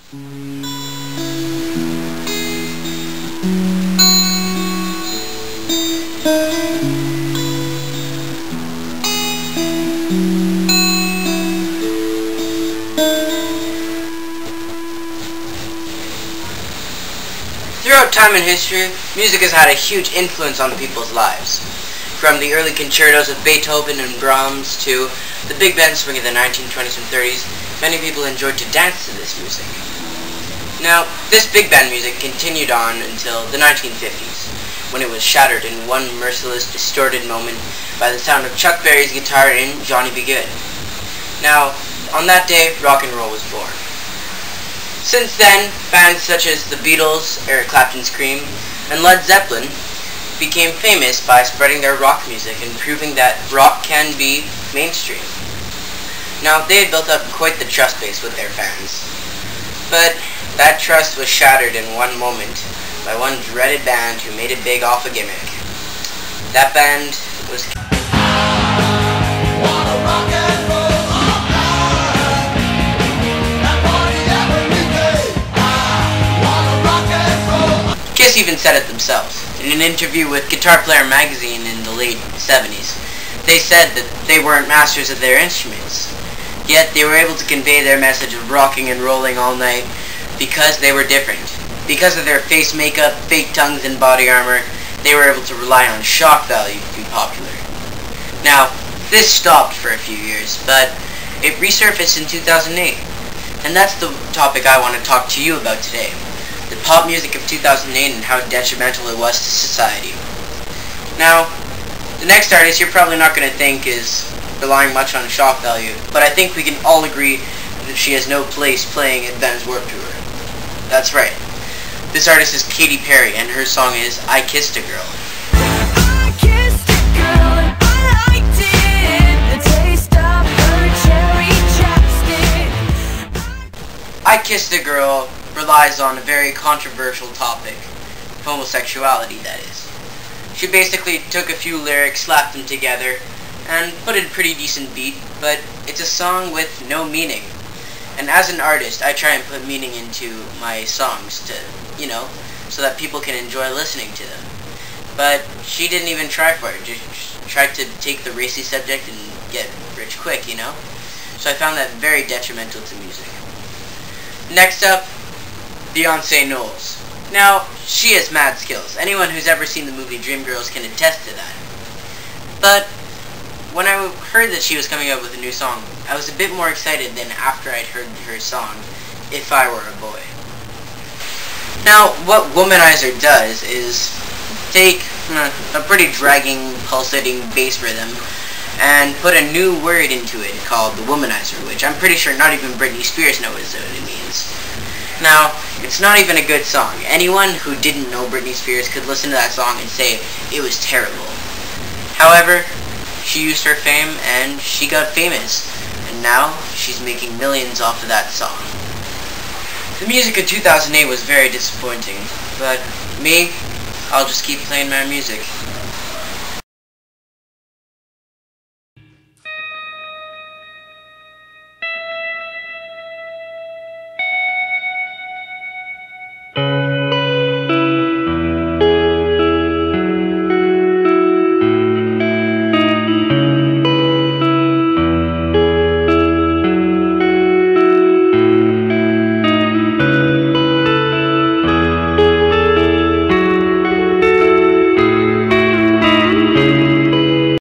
Throughout time in history, music has had a huge influence on people's lives. From the early concertos of Beethoven and Brahms to the big band swing of the 1920s and 30s, many people enjoyed to dance to this music. Now, this big band music continued on until the 1950s, when it was shattered in one merciless, distorted moment by the sound of Chuck Berry's guitar in Johnny B. Good. Now, on that day, rock and roll was born. Since then, bands such as the Beatles, Eric Clapton's Cream, and Led Zeppelin became famous by spreading their rock music and proving that rock can be mainstream. Now, they had built up quite the trust base with their fans. But that trust was shattered in one moment by one dreaded band who made it big off a gimmick. That band was Kiss even said it themselves. In an interview with Guitar Player magazine in the late 70s, they said that they weren't masters of their instruments, yet they were able to convey their message of rocking and rolling all night because they were different. Because of their face makeup, fake tongues, and body armor, they were able to rely on shock value to be popular. Now, this stopped for a few years, but it resurfaced in 2008, and that's the topic I want to talk to you about today. The pop music of 2008 and how detrimental it was to society. Now, the next artist you're probably not going to think is relying much on shock value, but I think we can all agree that she has no place playing at Ben's Warped Tour. That's right. This artist is Katy Perry, and her song is I Kissed a Girl. I kissed a girl and I liked it, the taste of her cherry chapstick. I Kissed a Girl relies on a very controversial topic, homosexuality, that is. She basically took a few lyrics, slapped them together, and put in a pretty decent beat, but it's a song with no meaning. And as an artist, I try and put meaning into my songs to, so that people can enjoy listening to them. But she didn't even try for it, just tried to take the racy subject and get rich quick, So I found that very detrimental to music. Next up, Beyonce Knowles. Now, she has mad skills. Anyone who's ever seen the movie Dreamgirls can attest to that. But when I heard that she was coming out with a new song, I was a bit more excited than after I'd heard her song, If I Were a Boy. Now, what Womanizer does is take a pretty dragging, pulsating bass rhythm and put a new word into it called the Womanizer, which I'm pretty sure not even Britney Spears knows what it means. Now, it's not even a good song. Anyone who didn't know Britney Spears could listen to that song and say it was terrible. However, she used her fame and she got famous, and now she's making millions off of that song. The music of 2008 was very disappointing, but me, I'll just keep playing my music.